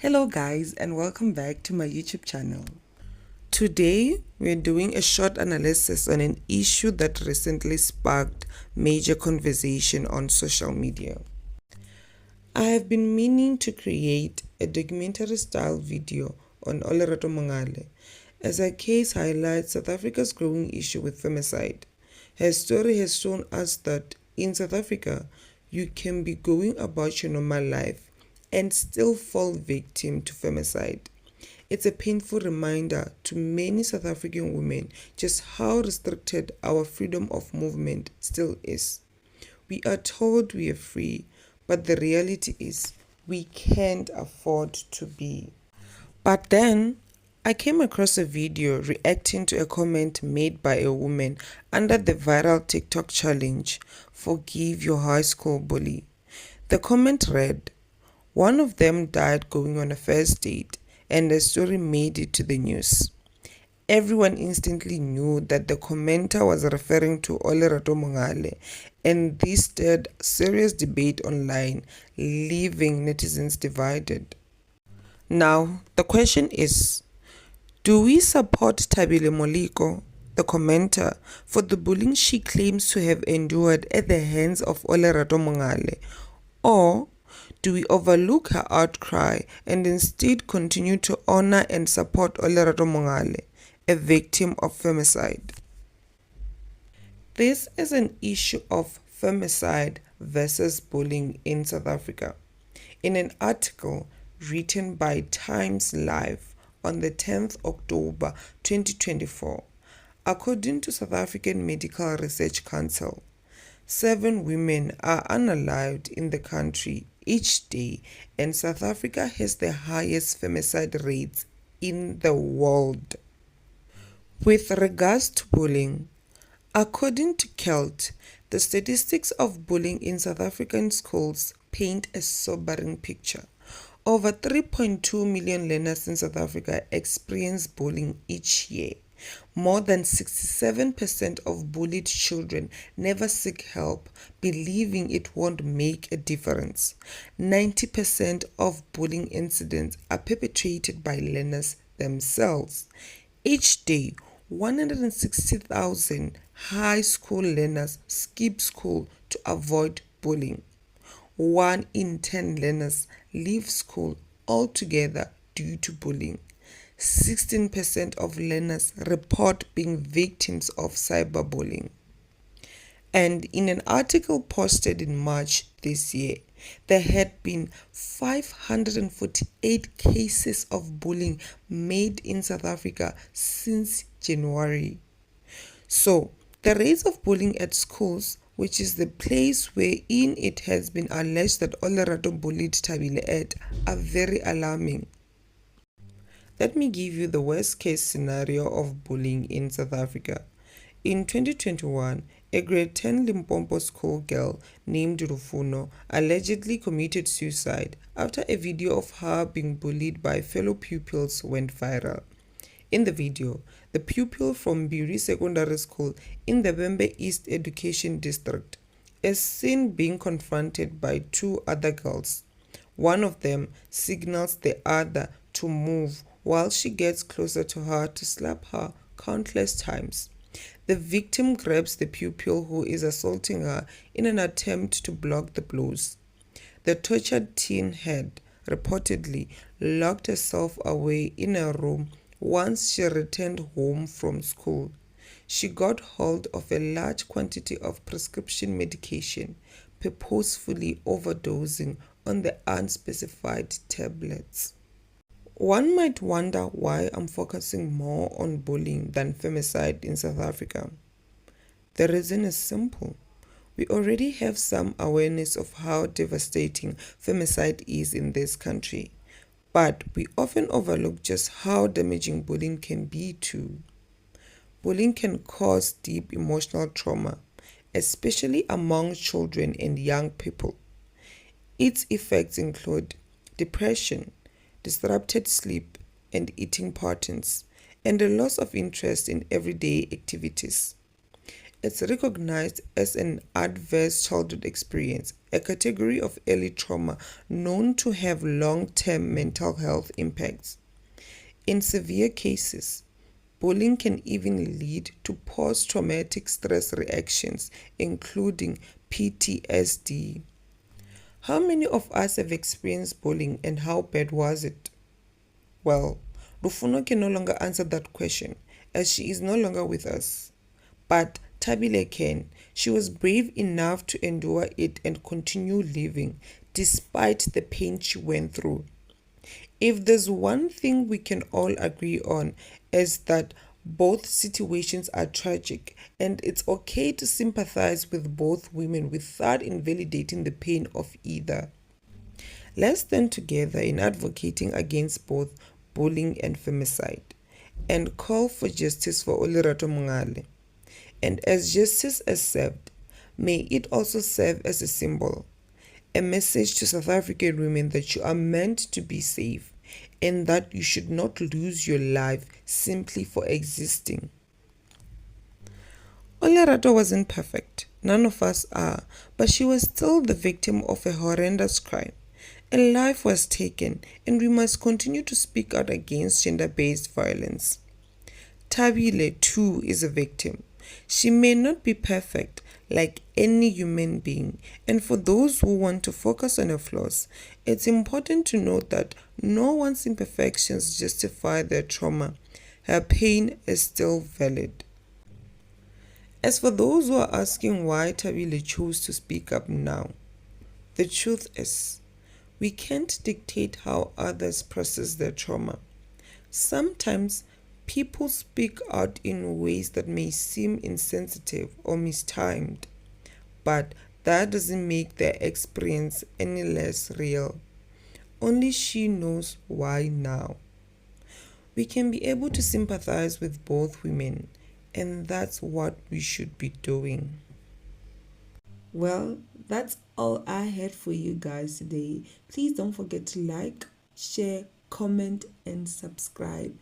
Hello guys and welcome back to my YouTube channel. Today we're doing a short analysis on an issue that recently sparked major conversation on social media. I have been meaning to create a documentary style video on Olerato Mongale as her case highlights South Africa's growing issue with femicide. Her story has shown us that in South Africa, you can be going about your normal life and still fall victim to femicide. It's a painful reminder to many South African women just how restricted our freedom of movement still is. We are told we are free, but the reality is we can't afford to be. But then I came across a video reacting to a comment made by a woman under the viral TikTok challenge, "Forgive your high school bully." The comment read, "One of them died going on a first date and the story made it to the news." Everyone instantly knew that the commenter was referring to Olerato Mongale, and this stirred serious debate online, leaving netizens divided. Now, the question is, do we support Tabile Moliko, the commenter, for the bullying she claims to have endured at the hands of Olerato Mongale, or do we overlook her outcry and instead continue to honor and support Olerato Mongale, a victim of femicide? This is an issue of femicide versus bullying in South Africa. In an article written by Times Live on the 10th October 2024, according to South African Medical Research Council, 7 women are unalived in the country each day, and South Africa has the highest femicide rates in the world. With regards to bullying, according to KELT, the statistics of bullying in South African schools paint a sobering picture. Over 3.2 million learners in South Africa experience bullying each year. More than 67% of bullied children never seek help, believing it won't make a difference. 90% of bullying incidents are perpetrated by learners themselves. Each day, 160,000 high school learners skip school to avoid bullying. 1 in 10 learners leave school altogether due to bullying. 16% of learners report being victims of cyberbullying. And in an article posted in March this year, there had been 548 cases of bullying made in South Africa since January. So, the rates of bullying at schools, which is the place wherein it has been alleged that Olerato bullied Tabile at, are very alarming. Let me give you the worst case scenario of bullying in South Africa. In 2021, a grade 10 Limpopo schoolgirl named Rufuno allegedly committed suicide after a video of her being bullied by fellow pupils went viral. In the video, the pupil from Buri Secondary School in the Bembe East Education District is seen being confronted by 2 other girls. One of them signals the other to move while she gets closer to her to slap her countless times. The victim grabs the pupil who is assaulting her in an attempt to block the blows. The tortured teen had reportedly locked herself away in a room once she returned home from school. She got hold of a large quantity of prescription medication, purposefully overdosing on the unspecified tablets. One might wonder why I'm focusing more on bullying than femicide in South Africa. The reason is simple. We already have some awareness of how devastating femicide is in this country, but we often overlook just how damaging bullying can be too. Bullying can cause deep emotional trauma, especially among children and young people. Its effects include depression, disrupted sleep and eating patterns, and a loss of interest in everyday activities. It's recognized as an adverse childhood experience a category of early trauma known to have long-term mental health impacts. In severe cases, bullying can even lead to post-traumatic stress reactions, including PTSD. How many of us have experienced bullying and how bad was it? Well, Rufuno can no longer answer that question as she is no longer with us. But Tabile can. She was brave enough to endure it and continue living despite the pain she went through. If there's one thing we can all agree on is that both situations are tragic and it's okay to sympathize with both women without invalidating the pain of either. Let's stand together in advocating against both bullying and femicide and call for justice for Olerato Mongale. And as justice is served, may it also serve as a symbol, a message to South African women that you are meant to be safe and that you should not lose your life simply for existing. Olerato wasn't perfect, none of us are, but she was still the victim of a horrendous crime. A life was taken, and we must continue to speak out against gender based violence. Tabile, too, is a victim. She may not be perfect like any human being, and for those who want to focus on her flaws, it's important to note that no one's imperfections justify their trauma. Her pain is still valid. As for those who are asking why Tabile chose to speak up now, the truth is, we can't dictate how others process their trauma. Sometimes people speak out in ways that may seem insensitive or mistimed, but that doesn't make their experience any less real. Only she knows why now. We can be able to sympathize with both women, and that's what we should be doing. Well, that's all I had for you guys today. Please don't forget to like, share, comment, and subscribe.